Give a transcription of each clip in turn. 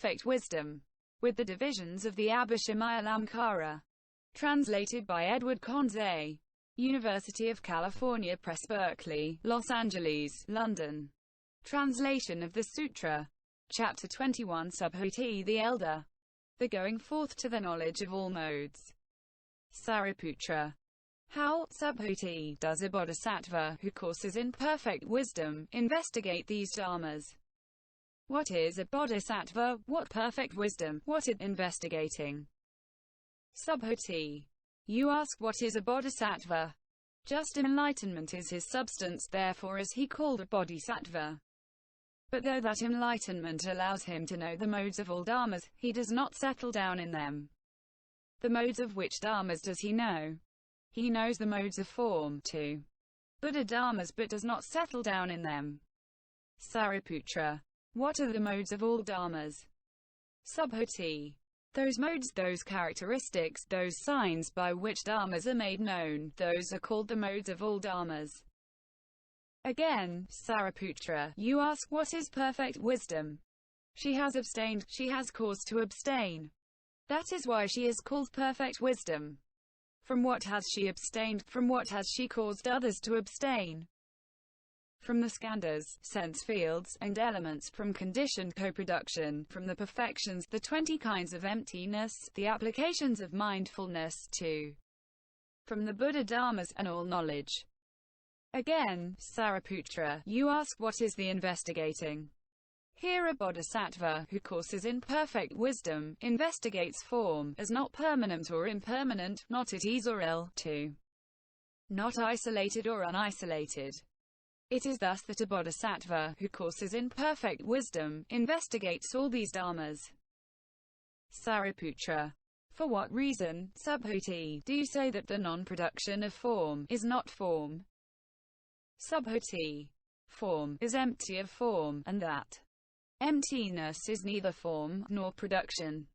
perfect wisdom, with the divisions of the Abhishamaya-lamkara. Translated by Edward Conze. University of California Press, Berkeley, Los Angeles, London. Translation of the Sutra. Chapter 21, Subhuti the Elder. The going forth to the knowledge of all modes. Sariputra. How, Subhuti, does a bodhisattva, who courses in perfect wisdom, investigate these dharmas? What is a bodhisattva? What perfect wisdom? What is investigating? Subhuti. You ask what is a bodhisattva? Just enlightenment is his substance, therefore is he called a bodhisattva. But though that enlightenment allows him to know the modes of all dharmas, he does not settle down in them. The modes of which dharmas does he know? He knows the modes of form, too. Buddha-dharmas, but does not settle down in them. Sariputra. What are the modes of all dharmas? Subhuti. Those modes, those characteristics, those signs by which dharmas are made known, those are called the modes of all dharmas. Again, Sariputra, you ask what is perfect wisdom? She has abstained, she has cause to abstain. That is why she is called perfect wisdom. From what has she abstained? From what has she caused others to abstain? From the skandhas, sense fields, and elements, from conditioned co-production, from the perfections, the 20 kinds of emptiness, the applications of mindfulness, too. From the Buddha-dharmas, and all knowledge. Again, Sariputra, you ask what is the investigating? Here a bodhisattva, who courses in perfect wisdom, investigates form, as not permanent or impermanent, not at ease or ill, too. Not isolated or unisolated. It is thus that a bodhisattva, who courses in perfect wisdom, investigates all these dharmas. Sariputra. For what reason, Subhuti, do you say that the non-production of form is not form? Subhuti. Form is empty of form, and that emptiness is neither form nor production.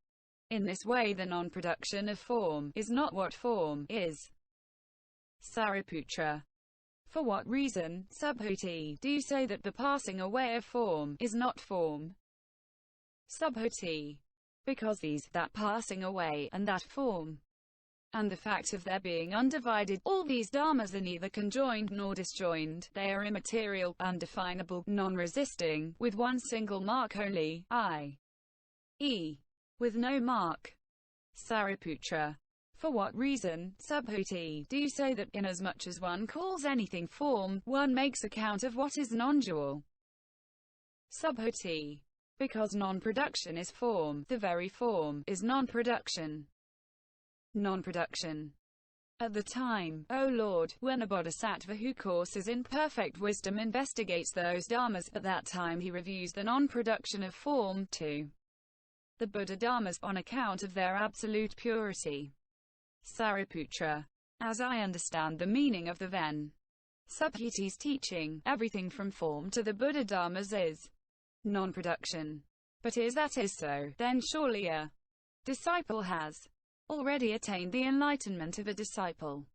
In this way the non-production of form is not what form is. Sariputra. For what reason, Subhuti, do you say that the passing away of form is not form? Subhuti. Because these, that passing away, and that form, and the fact of their being undivided, all these dharmas are neither conjoined nor disjoined, they are immaterial, undefinable, non-resisting, with one single mark only, i.e., with no mark. Sariputra. For what reason, Subhuti, do you say that, inasmuch as one calls anything form, one makes account of what is non-dual? Subhuti. Because non-production is form, the very form is non-production. Non-production. At the time, O Lord, when a bodhisattva who courses in perfect wisdom investigates those dharmas, at that time he reviews the non-production of form, too. The Buddha-dharmas, on account of their absolute purity. Sariputra. As I understand the meaning of the Ven. Subhuti's teaching, everything from form to the Buddha-dharmas is non-production. But is that so, then surely a disciple has already attained the enlightenment of a disciple.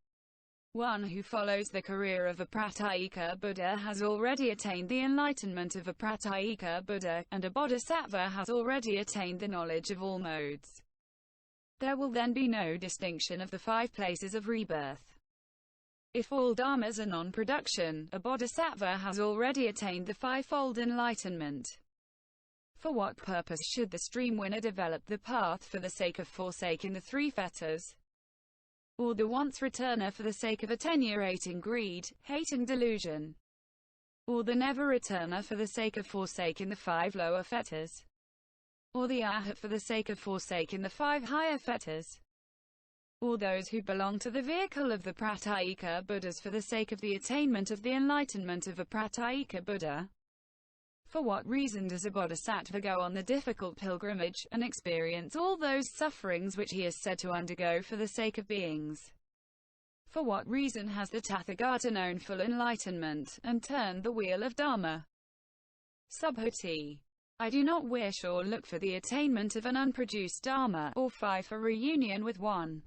One who follows the career of a Pratyeka Buddha has already attained the enlightenment of a Pratyeka Buddha, and a bodhisattva has already attained the knowledge of all modes. There will then be no distinction of the 5 places of rebirth. If all dharmas are non-production, a bodhisattva has already attained the 5-fold enlightenment. For what purpose should the stream winner develop the path for the sake of forsaking the 3 fetters? Or the once returner for the sake of attenuating greed, hate and delusion? Or the never returner for the sake of forsaking the 5 lower fetters? Or the arhat for the sake of forsaking the 5 higher fetters? Or those who belong to the vehicle of the Pratyeka Buddhas for the sake of the attainment of the enlightenment of a Pratyeka Buddha? For what reason does a bodhisattva go on the difficult pilgrimage, and experience all those sufferings which he is said to undergo for the sake of beings? For what reason has the Tathagata known full enlightenment, and turned the wheel of Dharma? Subhuti. I do not wish or look for the attainment of an unproduced Dharma, or for reunion with one.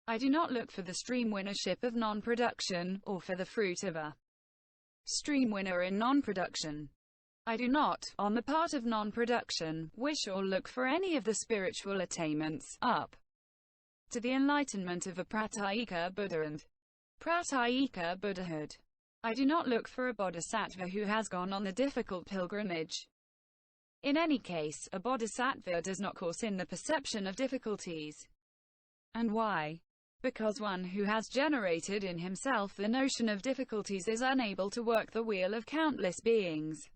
I do not look for the stream winnership of non-production, or for the fruit of a stream winner in non-production. I do not, on the part of non-production, wish or look for any of the spiritual attainments, up to the enlightenment of a pratyeka Buddha and pratyeka Buddhahood. I do not look for a bodhisattva who has gone on the difficult pilgrimage. In any case, a bodhisattva does not course in the perception of difficulties. And why? Because one who has generated in himself the notion of difficulties is unable to work the wheel of countless beings.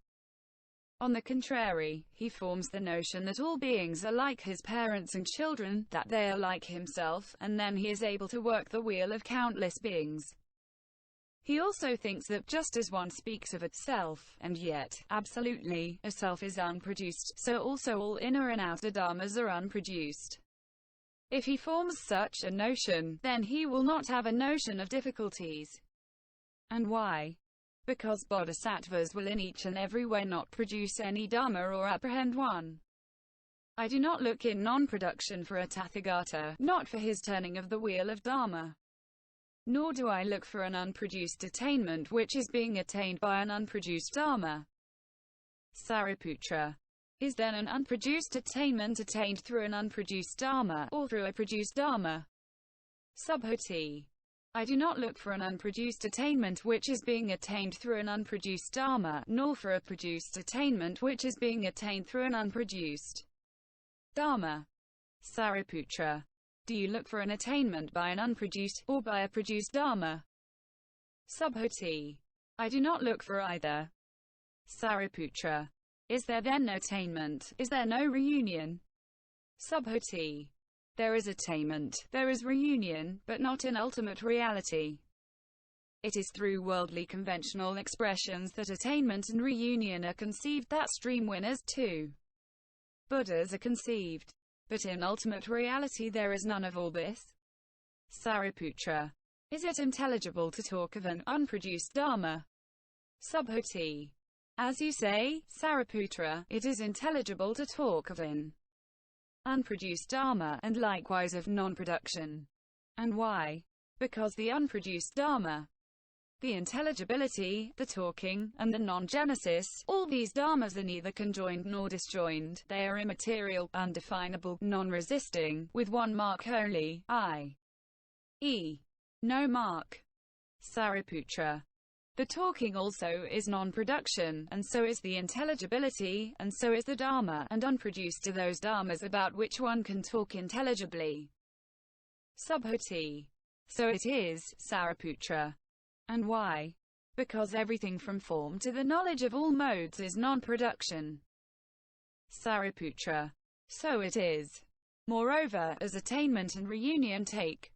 On the contrary, he forms the notion that all beings are like his parents and children, that they are like himself, and then he is able to work the wheel of countless beings. He also thinks that just as one speaks of a self, and yet, absolutely, a self is unproduced, so also all inner and outer dharmas are unproduced. If he forms such a notion, then he will not have a notion of difficulties. And why? Because bodhisattvas will in each and every way not produce any dharma or apprehend one. I do not look in non-production for a tathagata, not for his turning of the wheel of dharma. Nor do I look for an unproduced attainment which is being attained by an unproduced dharma. Sariputra. Is then an unproduced attainment attained through an unproduced dharma, or through a produced dharma? Subhuti. I do not look for an unproduced attainment which is being attained through an unproduced dharma, nor for a produced attainment which is being attained through an unproduced dharma. Sariputra. Do you look for an attainment by an unproduced, or by a produced dharma? Subhuti. I do not look for either. Sariputra. Is there then no attainment? Is there no reunion? Subhuti. There is attainment, there is reunion, but not in ultimate reality. It is through worldly conventional expressions that attainment and reunion are conceived, that stream winners too. Buddhas are conceived. But in ultimate reality there is none of all this. Sariputra. Is it intelligible to talk of an unproduced dharma? Subhuti. As you say, Sariputra, it is intelligible to talk of an unproduced dharma, and likewise of non-production. And why? Because the unproduced dharma, the intelligibility, the talking, and the non-genesis, all these dharmas are neither conjoined nor disjoined, they are immaterial, undefinable, non-resisting, with one mark only, i.e., no mark. Sariputra. The talking also is non-production, and so is the intelligibility, and so is the dharma, and unproduced are those dharmas about which one can talk intelligibly. Subhuti. So it is, Sariputra. And why? Because everything from form to the knowledge of all modes is non-production. Sariputra. So it is. Moreover, as attainment and reunion take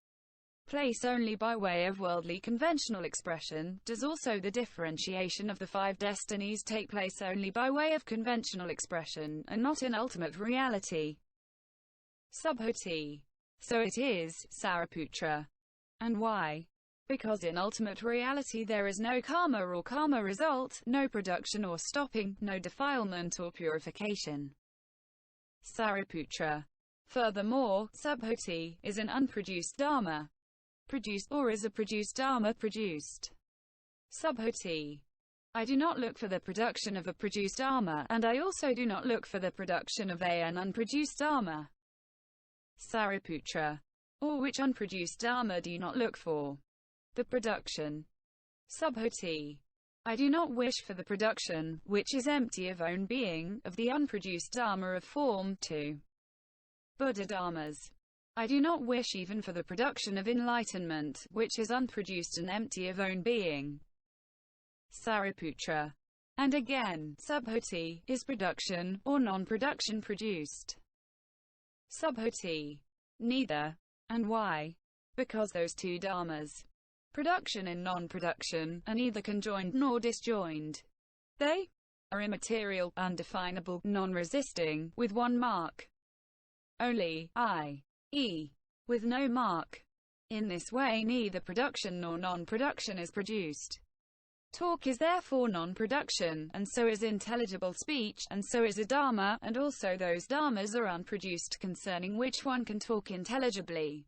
place only by way of worldly conventional expression, does also the differentiation of the five destinies take place only by way of conventional expression, and not in ultimate reality. Subhuti. So it is, Sariputra. And why? Because in ultimate reality there is no karma or karma result, no production or stopping, no defilement or purification. Sariputra. Furthermore, Subhuti is an unproduced dharma produced, or is a produced dharma produced. Subhuti. I do not look for the production of a produced dharma, and I also do not look for the production of an unproduced dharma. Sariputra. Or which unproduced dharma do you not look for? The production. Subhuti. I do not wish for the production, which is empty of own being, of the unproduced dharma of form, to buddha-dharmas. I do not wish even for the production of enlightenment, which is unproduced and empty of own being. Sariputra. And again, Subhuti, is production, or non-production produced? Subhuti. Neither. And why? Because those two dharmas, production and non-production, are neither conjoined nor disjoined. They are immaterial, undefinable, non-resisting, with one mark only, i.e., with no mark. In this way neither production nor non-production is produced. Talk is therefore non-production, and so is intelligible speech, and so is a dharma, and also those dharmas are unproduced concerning which one can talk intelligibly.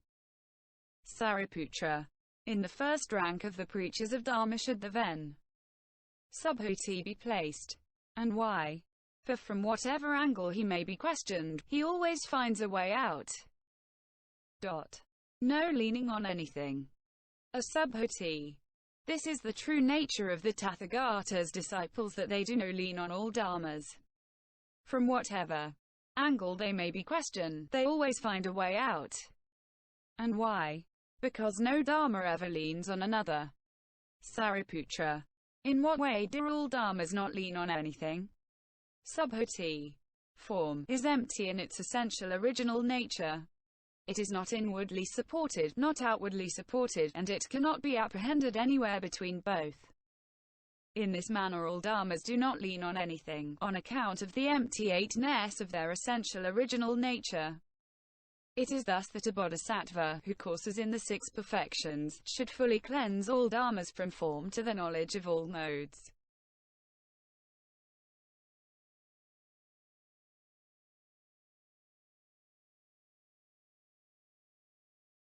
Sariputra. In the first rank of the preachers of dharma should the Ven. Subhuti be placed. And why? For from whatever angle he may be questioned, he always finds a way out. No leaning on anything. A subhuti. This is the true nature of the Tathagata's disciples, that they do no lean on all dharmas. From whatever angle they may be questioned, they always find a way out. And why? Because no dharma ever leans on another. Sariputra. In what way do all dharmas not lean on anything? Subhuti. Form is empty in its essential original nature. It is not inwardly supported, not outwardly supported, and it cannot be apprehended anywhere between both. In this manner all dharmas do not lean on anything, on account of the emptiness of their essential original nature. It is thus that a bodhisattva, who courses in the six perfections, should fully cleanse all dharmas from form to the knowledge of all modes.